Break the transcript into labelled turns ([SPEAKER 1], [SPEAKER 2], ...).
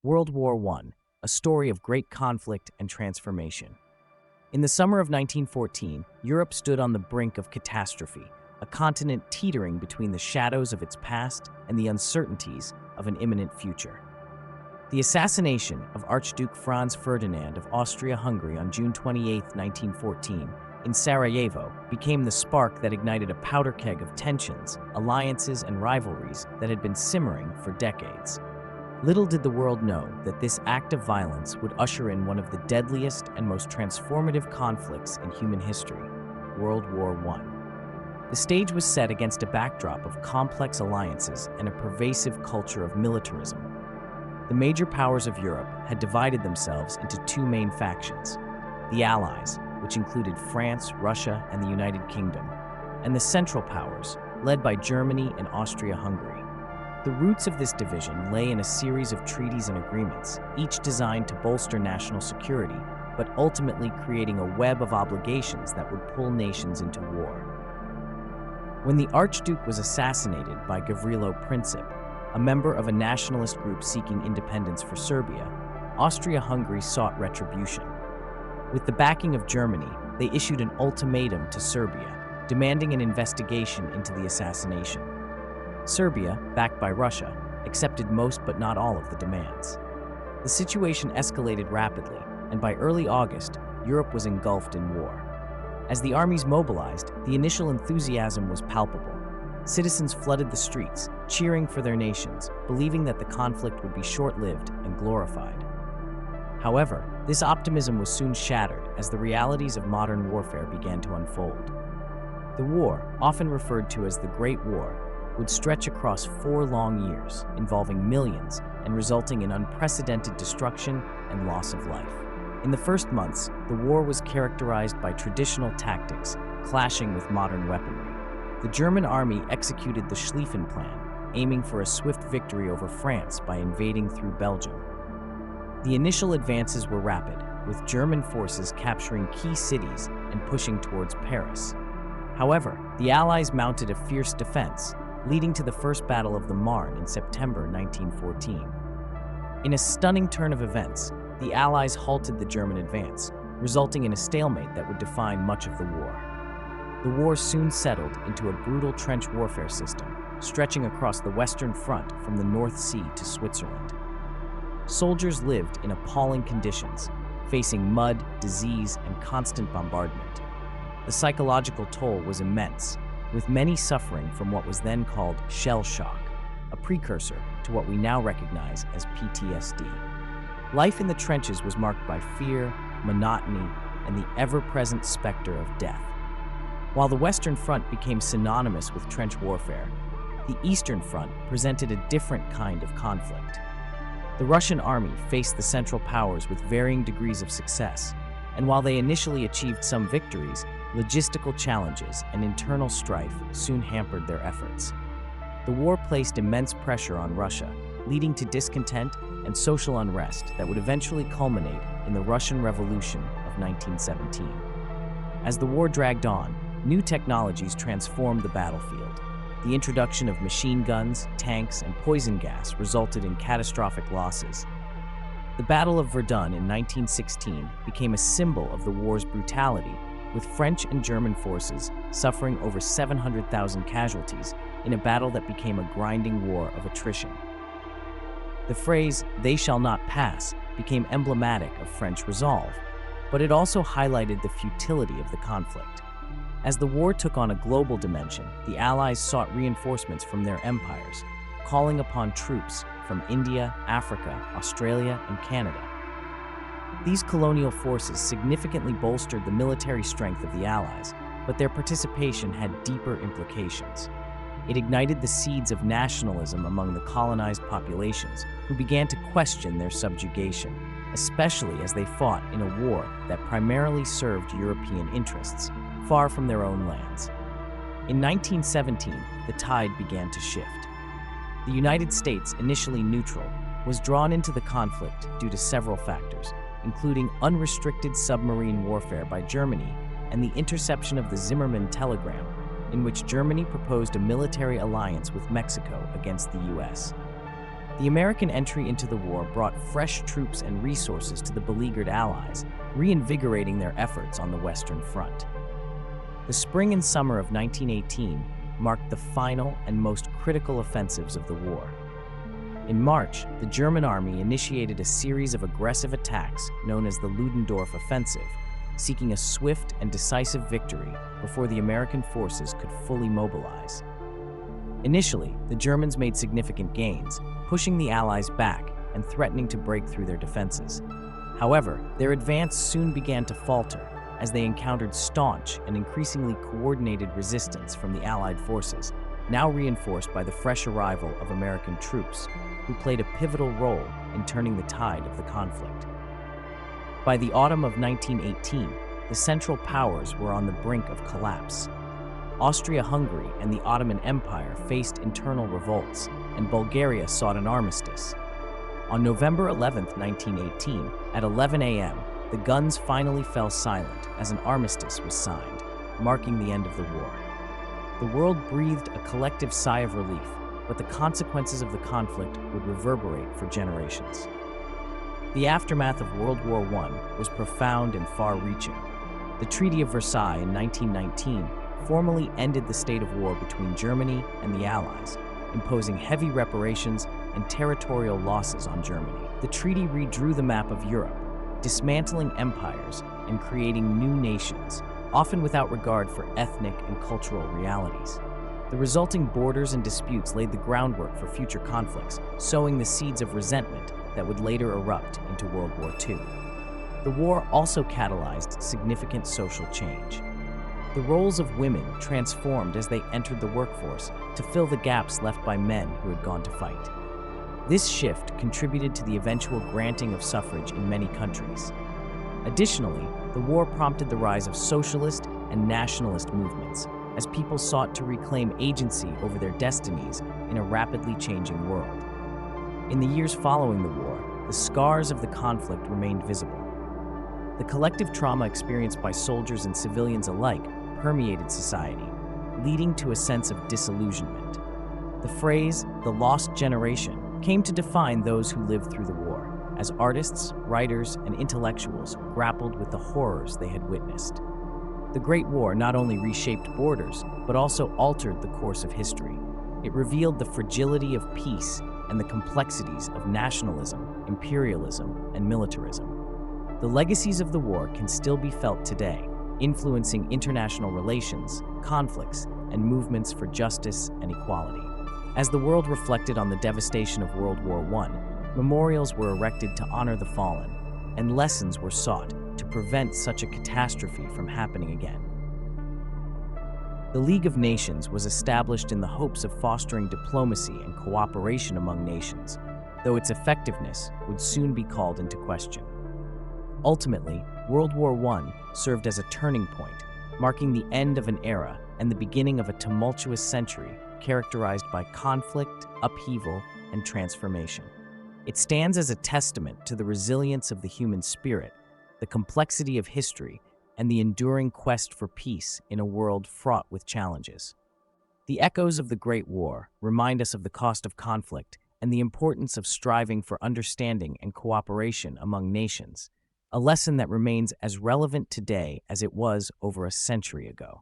[SPEAKER 1] World War I, a story of great conflict and transformation. In the summer of 1914, Europe stood on the brink of catastrophe, a continent teetering between the shadows of its past and the uncertainties of an imminent future. The assassination of Archduke Franz Ferdinand of Austria-Hungary on June 28, 1914, in Sarajevo, became the spark that ignited a powder keg of tensions, alliances, and rivalries that had been simmering for decades. Little did the world know that this act of violence would usher in one of the deadliest and most transformative conflicts in human history, World War I. The stage was set against a backdrop of complex alliances and a pervasive culture of militarism. The major powers of Europe had divided themselves into two main factions: the Allies, which included France, Russia, and the United Kingdom, and the Central Powers, led by Germany and Austria-Hungary. The roots of this division lay in a series of treaties and agreements, each designed to bolster national security, but ultimately creating a web of obligations that would pull nations into war. When the Archduke was assassinated by Gavrilo Princip, a member of a nationalist group seeking independence for Serbia, Austria-Hungary sought retribution. With the backing of Germany, they issued an ultimatum to Serbia, demanding an investigation into the assassination. Serbia, backed by Russia, accepted most but not all of the demands. The situation escalated rapidly, and by early August, Europe was engulfed in war. As the armies mobilized, the initial enthusiasm was palpable. Citizens flooded the streets, cheering for their nations, believing that the conflict would be short-lived and glorified. However, this optimism was soon shattered as the realities of modern warfare began to unfold. The war, often referred to as the Great War, would stretch across 4 long years, involving millions and resulting in unprecedented destruction and loss of life. In the first months, the war was characterized by traditional tactics, clashing with modern weaponry. The German army executed the Schlieffen Plan, aiming for a swift victory over France by invading through Belgium. The initial advances were rapid, with German forces capturing key cities and pushing towards Paris. However, the Allies mounted a fierce defense, leading to the First Battle of the Marne in September 1914. In a stunning turn of events, the Allies halted the German advance, resulting in a stalemate that would define much of the war. The war soon settled into a brutal trench warfare system, stretching across the Western Front from the North Sea to Switzerland. Soldiers lived in appalling conditions, facing mud, disease, and constant bombardment. The psychological toll was immense, with many suffering from what was then called shell shock, a precursor to what we now recognize as PTSD. Life in the trenches was marked by fear, monotony, and the ever-present specter of death. While the Western Front became synonymous with trench warfare, the Eastern Front presented a different kind of conflict. The Russian army faced the Central Powers with varying degrees of success, and while they initially achieved some victories, logistical challenges and internal strife soon hampered their efforts. The war placed immense pressure on Russia, leading to discontent and social unrest that would eventually culminate in the Russian Revolution of 1917. As the war dragged on, new technologies transformed the battlefield. The introduction of machine guns, tanks, and poison gas resulted in catastrophic losses. The Battle of Verdun in 1916 became a symbol of the war's brutality, with French and German forces suffering over 700,000 casualties in a battle that became a grinding war of attrition. The phrase, "they shall not pass," became emblematic of French resolve, but it also highlighted the futility of the conflict. As the war took on a global dimension, the Allies sought reinforcements from their empires, calling upon troops from India, Africa, Australia, and Canada. These colonial forces significantly bolstered the military strength of the Allies, but their participation had deeper implications. It ignited the seeds of nationalism among the colonized populations, who began to question their subjugation, especially as they fought in a war that primarily served European interests, far from their own lands. In 1917, the tide began to shift. The United States, initially neutral, was drawn into the conflict due to several factors, including unrestricted submarine warfare by Germany and the interception of the Zimmermann telegram, in which Germany proposed a military alliance with Mexico against the U.S. The American entry into the war brought fresh troops and resources to the beleaguered Allies, reinvigorating their efforts on the Western Front. The spring and summer of 1918 marked the final and most critical offensives of the war. In March, the German army initiated a series of aggressive attacks known as the Ludendorff Offensive, seeking a swift and decisive victory before the American forces could fully mobilize. Initially, the Germans made significant gains, pushing the Allies back and threatening to break through their defenses. However, their advance soon began to falter as they encountered staunch and increasingly coordinated resistance from the Allied forces, now reinforced by the fresh arrival of American troops, who played a pivotal role in turning the tide of the conflict. By the autumn of 1918, the Central Powers were on the brink of collapse. Austria-Hungary and the Ottoman Empire faced internal revolts, and Bulgaria sought an armistice. On November 11, 1918, at 11 a.m., the guns finally fell silent as an armistice was signed, marking the end of the war. The world breathed a collective sigh of relief, but the consequences of the conflict would reverberate for generations. The aftermath of World War I was profound and far-reaching. The Treaty of Versailles in 1919 formally ended the state of war between Germany and the Allies, imposing heavy reparations and territorial losses on Germany. The treaty redrew the map of Europe, dismantling empires and creating new nations, often without regard for ethnic and cultural realities. The resulting borders and disputes laid the groundwork for future conflicts, sowing the seeds of resentment that would later erupt into World War II. The war also catalyzed significant social change. The roles of women transformed as they entered the workforce to fill the gaps left by men who had gone to fight. This shift contributed to the eventual granting of suffrage in many countries. Additionally, the war prompted the rise of socialist and nationalist movements as people sought to reclaim agency over their destinies in a rapidly changing world. In the years following the war, the scars of the conflict remained visible. The collective trauma experienced by soldiers and civilians alike permeated society, leading to a sense of disillusionment. The phrase, "the lost generation," came to define those who lived through the war, as artists, writers, and intellectuals grappled with the horrors they had witnessed. The Great War not only reshaped borders, but also altered the course of history. It revealed the fragility of peace and the complexities of nationalism, imperialism, and militarism. The legacies of the war can still be felt today, influencing international relations, conflicts, and movements for justice and equality. As the world reflected on the devastation of World War I, memorials were erected to honor the fallen, and lessons were sought to prevent such a catastrophe from happening again. The League of Nations was established in the hopes of fostering diplomacy and cooperation among nations, though its effectiveness would soon be called into question. Ultimately, World War I served as a turning point, marking the end of an era and the beginning of a tumultuous century characterized by conflict, upheaval, and transformation. It stands as a testament to the resilience of the human spirit, the complexity of history, and the enduring quest for peace in a world fraught with challenges. The echoes of the Great War remind us of the cost of conflict and the importance of striving for understanding and cooperation among nations, a lesson that remains as relevant today as it was over a century ago.